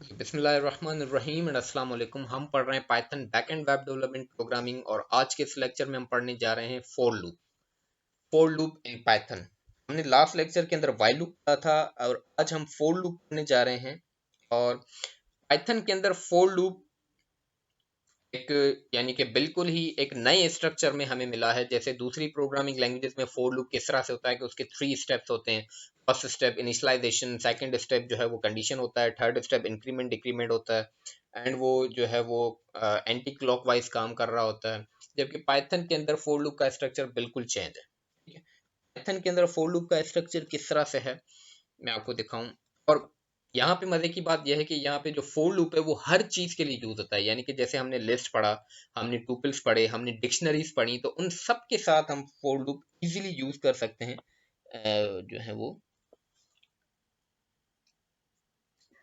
बिस्मिल्लाहिर्रहमानिर्रहीम एंड अस्सलाम वालेकुम। हम पढ़ रहे हैं Python backend web development programming और आज के इस लेक्चर में हम पढ़ने जा रहे हैं फोर लूप इन पाइथन। हमने लास्ट लेक्चर के अंदर व्हाइल लूप पढ़ा था और आज हम फोर लूप पढ़ने जा रहे हैं। और पाइथन के अंदर फोर लूप एक यानी कि बिल्कुल ही एक नए स्ट्रक्चर में हमें मिला है। जैसे दूसरी प्रोग्रामिंग लैंग्वेजेस में फोर लूप किस तरह से होता है कि उसके 3 स्टेप्स होते हैं। First step initialization, second step जो है वो कंडीशन होता है, थर्ड स्टेप इंक्रीमेंट डिक्रीमेंट होता है एंड वो जो है वो एंटी क्लॉकवाइज काम कर रहा होता है। जबकि पाइथन के अंदर फोर लूप का स्ट्रक्चर बिल्कुल चेंज है। ठीक है, पाइथन के अंदर फोर लूप का स्ट्रक्चर किस तरह से है मैं आपको दिखाऊं। और यहाँ पे मजे की बात यह है कि यहाँ पे जो फोर लूप है वो हर चीज के लिए यूज होता है। यानी कि जैसे हमने लिस्ट पढ़ा, हमने टुपल्स पढ़े, हमने डिक्शनरीज पढ़ी, तो उन सब के साथ हम फोर लूप इजीली यूज कर सकते हैं। जो है वो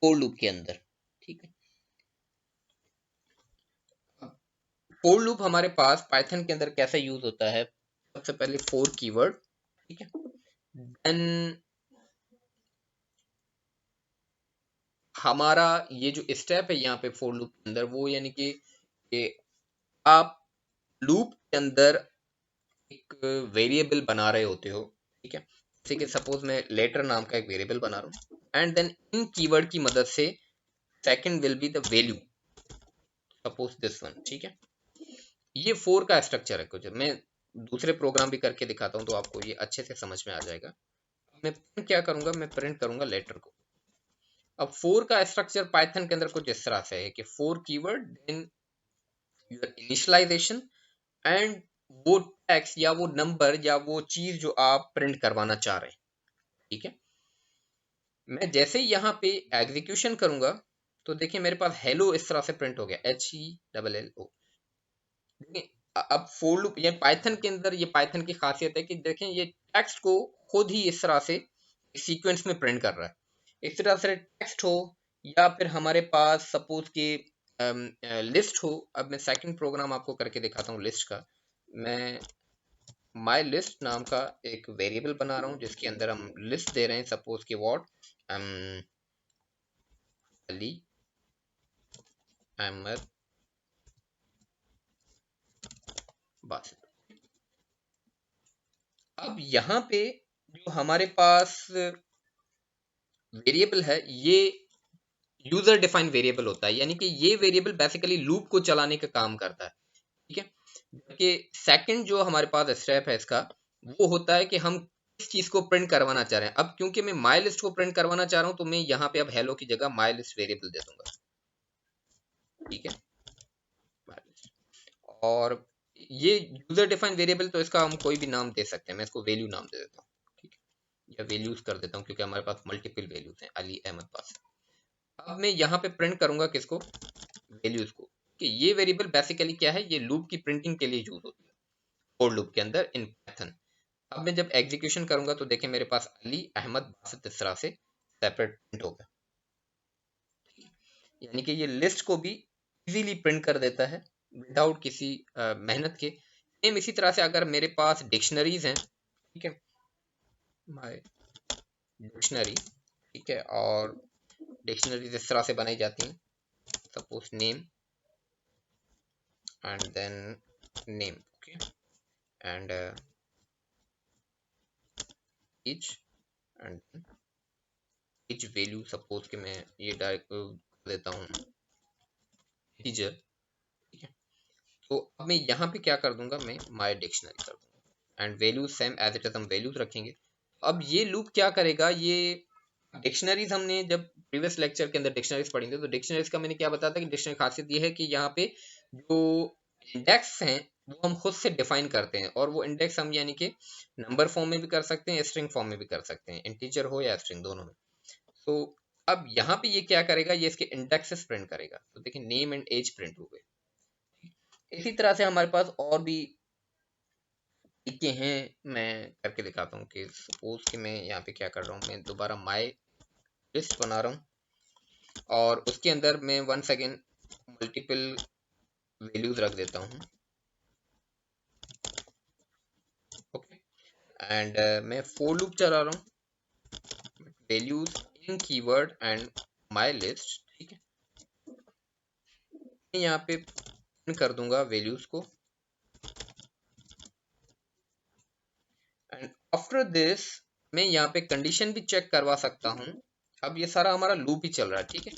फोर लूप के अंदर। ठीक है, फोर लूप हमारे पास पाइथन के अंदर कैसे यूज होता है। सबसे पहले फोर कीवर्ड, ठीक है, देन हमारा ये जो स्टेप है यहाँ पे फोर लूप के अंदर वो यानी कि आप लूप के अंदर एक वेरिएबल बना रहे होते हो। ठीक है, जैसे कि सपोज मैं लेटर नाम का एक वेरिएबल बना रहा हूँ एंड देन इन कीवर्ड की मदद से second will be the value, suppose this one. ठीक है, ये फोर का स्ट्रक्चर है। कुछ मैं दूसरे प्रोग्राम भी करके दिखाता हूँ तो आपको ये अच्छे से समझ में आ जाएगा। मैं क्या करूंगा, मैं प्रिंट करूंगा लेटर को। अब फोर का स्ट्रक्चर पाइथन के अंदर कुछ इस तरह से है कि for keyword, then your initialization and वो टेक्स्ट या वो नंबर या वो चीज जो आप प्रिंट करवाना चाह रहे हैं। ठीक है, मैं जैसे ही यहाँ पे एग्जीक्यूशन करूंगा तो देखिए मेरे पास हेलो इस तरह से प्रिंट हो गया, HELLO। देखिए अब फोर लूप ये पाइथन के अंदर, ये पाइथन की खासियत है कि देखें ये टेक्स्ट को खुद ही इस तरह से सीक्वेंस में प्रिंट कर रहा है। इस तरह से टेक्स्ट हो या फिर हमारे पास सपोज कि लिस्ट हो। अब मैं सेकंड प्रोग्राम आपको करके दिखाता हूँ लिस्ट का। मैं माई लिस्ट नाम का एक वेरिएबल बना रहा हूँ जिसके अंदर हम लिस्ट दे रहे हैं, सपोज कि व्हाट अली अहमद बासित। अब यहाँ पे जो हमारे पास वेरिएबल है ये यूजर डिफाइंड वेरिएबल होता है। यानी कि ये वेरिएबल बेसिकली लूप को चलाने का काम करता है। ठीक है, जबकि सेकंड जो हमारे पास स्टेप है इसका वो होता है कि हम किस चीज को प्रिंट करवाना चाह रहे हैं। अब क्योंकि मैं माई लिस्ट को प्रिंट करवाना चाह रहा हूं तो मैं यहाँ पे अब हेलो की जगह माई लिस्ट वेरिएबल दे दूंगा। ठीक है, और ये यूजर डिफाइंड वेरिएबल तो इसका हम कोई भी नाम दे सकते हैं। मैं इसको वैल्यू नाम दे देता हूँ। ठीक है, या वैल्यूज कर देता हूँ क्योंकि हमारे पास मल्टीपल वैल्यूज हैं अली अहमद पास। अब मैं यहाँ पे प्रिंट करूंगा किसको, वैल्यूज को, कि ये वेरिएबल बेसिकली क्या है, ये लूप की प्रिंटिंग के लिए यूज होती है फॉर लूप के अंदर इन पाइथन। अब मैं जब एग्जीक्यूशन करूंगा तो देखें मेरे पास अली अहमद बासित इस तरह से सेपरेट प्रिंट होगा। यानी कि ये लिस्ट को भी इजीली प्रिंट कर देता है विदाउट किसी मेहनत के। सेम इसी तरह से अगर मेरे पास डिक्शनरीज हैं, ठीक है, माय डिक्शनरी, ठीक है, और डिक्शनरीज इस तरह से बनाई जाती हैं, suppose name and then name, okay, and each and each value, suppose कि मैं ये डायरेक्ट देता हूँ टीचर। ठीक है, तो अब मैं यहाँ पे क्या कर दूंगा, मैं माय डिक्शनरी कर दूंगा and values same as it is हम वैल्यूज रखेंगे। अब ये लूप क्या करेगा, ये डिक्शनरीज हमने जब प्रीवियस लेक्चर के अंदर डिक्शनरीज पढ़ी थी तो डिक्शनरीज का मैंने क्या बताया था कि डिक्शनरी खासियत ये है कि यहाँ पे जो इंडेक्स हैं वो हम खुद से डिफाइन करते हैं और वो इंडेक्स हम यानी कि नंबर फॉर्म में भी कर सकते हैं, स्ट्रिंग फॉर्म में भी कर सकते हैं, इंटीजर हो या स्ट्रिंग दोनों में। तो अब यहाँ पे ये क्या करेगा, ये इसके इंडेक्सेस प्रिंट करेगा। तो देखिए नेम एंड एज प्रिंट हो गए। इसी तरह से हमारे पास और भी तरीके हैं, मैं करके दिखाता हूँ कि सपोज कि मैं यहाँ पे क्या कर रहा हूँ, मैं दोबारा माई लिस्ट बना रहा हूँ और उसके अंदर मैं वंस अगेन मल्टीपल वैल्यूज रख देता हूँ। ओके, एंड मैं फोर लूप चला रहा हूँ, values in keyword and my list. ठीक है, मैं यहाँ पे कर दूंगा वैल्यूज को, एंड आफ्टर दिस मैं यहाँ पे कंडीशन भी चेक करवा सकता हूँ। अब ये सारा हमारा लूप ही चल रहा है, ठीक है,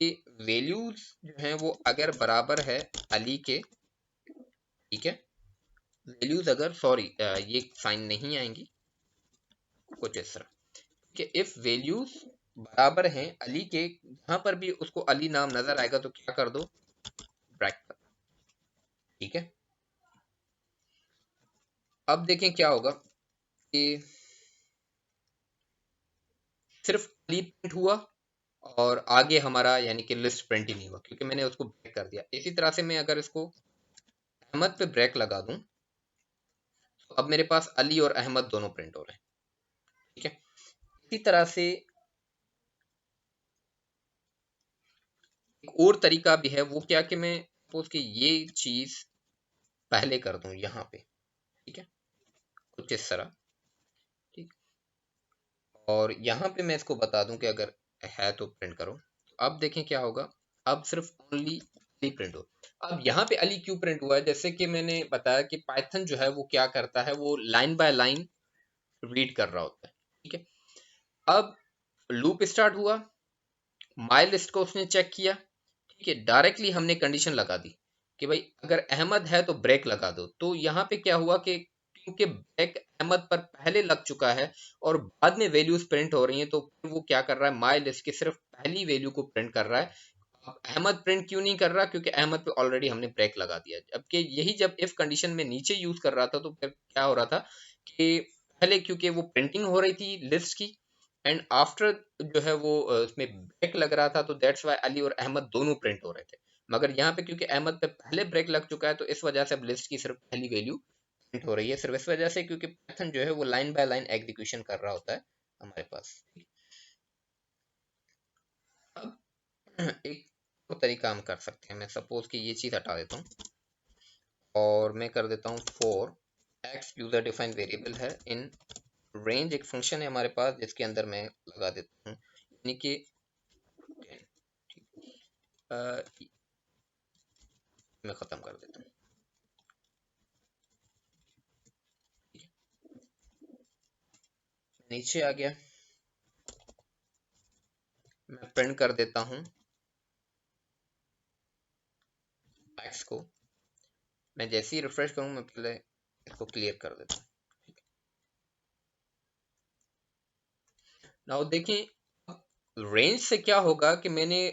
कि वैल्यूज जो है वो अगर बराबर है अली के, ठीक है, वैल्यूज अगर, सॉरी ये साइन नहीं आएंगी कुछ इस तरह, कि इफ वैल्यूज बराबर हैं अली के, जहां पर भी उसको अली नाम नजर आएगा तो क्या कर दो, ब्रैकेट, ठीक है। अब देखें क्या होगा कि सिर्फ अली प्रिंट हुआ और आगे हमारा यानी कि लिस्ट प्रिंट ही नहीं हुआ क्योंकि मैंने उसको ब्रेक कर दिया। इसी तरह से मैं अगर इसको अहमद पे ब्रेक लगा दूं तो अब मेरे पास अली और अहमद दोनों प्रिंट हो रहे हैं, ठीक है। इसी तरह से एक और तरीका भी है, वो क्या कि मैं सपोज कि ये चीज पहले कर दूं यहाँ पे, ठीक है, कुछ इस तरह, ठीक, और यहाँ पे मैं इसको बता दूं कि अगर है तो प्रिंट करो। अब देखें क्या होगा, अब सिर्फ ओनली अली प्रिंट हो। अब यहाँ पे अली क्यों प्रिंट हुआ है, जैसे कि मैंने बताया कि पाइथन जो है वो क्या करता है, वो लाइन बाय लाइन रीड कर रहा होता है, ठीक है। अब लूप स्टार्ट हुआ, माई लिस्ट को उसने चेक किया, ठीक है, डायरेक्टली हमने कंडीशन लगा दी कि भाई अगर अहमद है तो ब्रेक लगा दो। तो यहाँ पे क्या हुआ कि क्योंकि ब्रेक अहमद पर पहले लग चुका है और बाद में वैल्यूज प्रिंट हो रही हैं, तो फिर वो क्या कर रहा है, माई लिस्ट की सिर्फ पहली वैल्यू को प्रिंट कर रहा है। अब अहमद प्रिंट क्यों नहीं कर रहा, क्योंकि अहमद पे ऑलरेडी हमने ब्रेक लगा दिया। जबकि यही जब इफ कंडीशन में नीचे यूज कर रहा था तो फिर क्या हो रहा था कि पहले क्योंकि वो प्रिंटिंग हो रही थी लिस्ट की, एंड आफ्टर जो है वो उसमें ब्रेक लग रहा था, तो दैट्स वाई अली और अहमद दोनों प्रिंट हो रहे थे। मगर यहाँ पे क्योंकि अहमद पे पहले ब्रेक लग चुका है तो इस वजह से अब लिस्ट की सिर्फ पहली वैल्यू प्रिंट हो रही है, सिर्फ इस वजह से क्योंकि पाइथन जो है वो लाइन बाय लाइन एग्जीक्यूशन कर रहा होता है हमारे पास। अब एक तो तरीका हम कर सकते हैं, मैं सपोज कि ये चीज हटा देता हूँ और मैं कर देता हूँ for x user defined variable है इन रेंज, एक फंक्शन है हमारे पास जिसके अंदर मैं लगा देता हूँ यानी कि मैं खत्म कर देता हूँ, नीचे आ गया, मैं प्रिंट कर देता हूँ एक्स को। मैं जैसे ही रिफ्रेश करूँ, मैं पहले इसको क्लियर कर देता हूँ। नाउ देखें रेंज से क्या होगा कि मैंने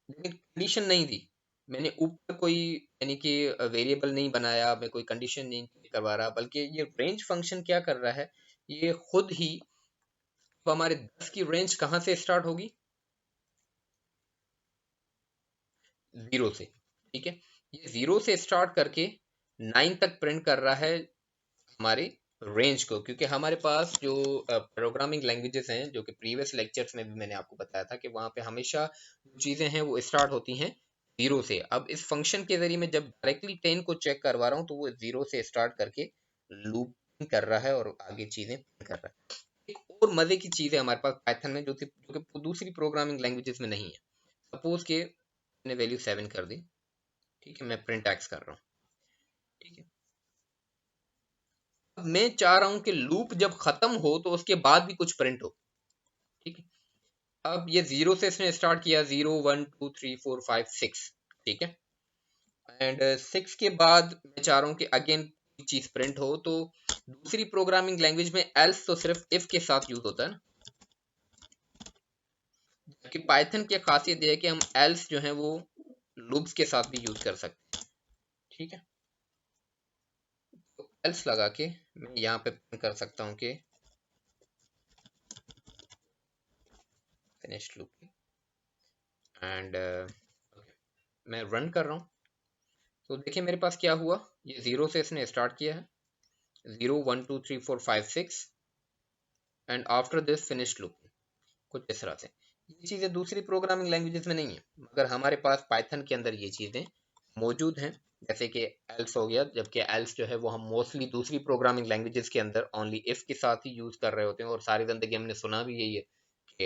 कंडीशन नहीं दी, मैंने ऊपर कोई यानी कि वेरिएबल नहीं बनाया, मैं कोई कंडीशन नहीं करवा रहा, बल्कि ये रेंज फंक्शन क्या कर रहा है, ये खुद ही तो हमारे 10 की रेंज कहाँ से स्टार्ट होगी, 0 से, ठीक है। ये 0 से स्टार्ट करके 9 तक प्रिंट कर रहा है हमारे रेंज को, क्योंकि हमारे पास जो प्रोग्रामिंग लैंग्वेजेस हैं, जो कि प्रीवियस लेक्चर्स में भी मैंने आपको बताया था कि वहाँ पे हमेशा जो चीज़ें हैं वो स्टार्ट होती हैं 0 से। अब इस फंक्शन के जरिए मैं जब डायरेक्टली 10 को चेक करवा रहा हूँ तो वो 0 से स्टार्ट करके लूपिंग कर रहा है और आगे चीज़ें कर रहा है। एक और मज़े की चीज़ है हमारे पास पाइथन में जो कि दूसरी प्रोग्रामिंग लैंग्वेजेस में नहीं है। सपोज के मैंने वैल्यू 7 कर दी, ठीक है, मैं प्रिंट एक्स कर रहा हूँ, ठीक है। अब मैं चाह रहा हूं कि लूप जब खत्म हो तो उसके बाद भी कुछ प्रिंट हो, ठीक है। अब ये 0 से इसने स्टार्ट किया, 0 1 2 3 4 5 6, ठीक है, एंड 6 के बाद मैं चाह रहा हूं कि अगेन चीज प्रिंट हो। तो दूसरी प्रोग्रामिंग लैंग्वेज में एल्स तो सिर्फ इफ के साथ यूज होता है ना, जबकि पाइथन की खासियत ये है कि हम एल्स जो है वो लूप्स के साथ भी यूज कर सकते हैं, ठीक है। तो एल्स लगा के मैं यहाँ पे प्रिंट कर सकता हूँ कि फिनिश लूप, एंड मैं रन कर रहा हूँ। तो देखिए मेरे पास क्या हुआ, ये 0 से इसने स्टार्ट किया है, 0 1 2 3 4 5 6 and after this finish loop, कुछ इस तरह से। ये चीज़ें दूसरी प्रोग्रामिंग लैंग्वेजेस में नहीं है, मगर हमारे पास पाइथन के अंदर ये चीज़ें मौजूद हैं, जैसे कि एल्स हो गया। जबकि एल्स जो है वो हम मोस्टली दूसरी प्रोग्रामिंग लैंग्वेजेस के अंदर ओनली इफ के साथ ही यूज़ कर रहे होते हैं, और सारी ज़िंदगी हमने सुना भी यही है कि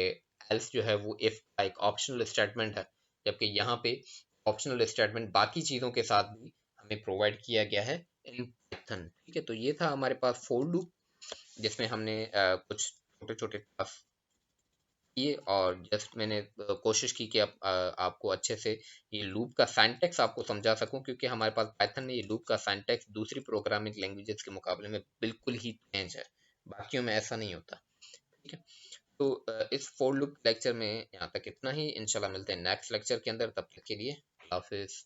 एल्स जो है वो इफ का एक ऑप्शनल स्टेटमेंट है, जबकि यहाँ पे ऑप्शनल स्टेटमेंट बाकी चीज़ों के साथ भी हमें प्रोवाइड किया गया है इन पाइथन। ठीक है, तो ये था हमारे पास फोर लूप, जिसमें हमने कुछ छोटे छोटे टास्क किए, और जस्ट मैंने कोशिश की कि आपको अच्छे से ये लूप का सिंटैक्स आपको समझा सकूं, क्योंकि हमारे पास पाइथन में ये लूप का सिंटैक्स दूसरी प्रोग्रामिंग लैंग्वेजेस के मुकाबले में बिल्कुल ही चेंज है, बाकियों में ऐसा नहीं होता। ठीक है, तो इस फोर लूप लेक्चर में यहाँ तक इतना ही। इंशाल्लाह मिलते हैं नेक्स्ट लेक्चर के अंदर, तब तक के लिए हाफिज।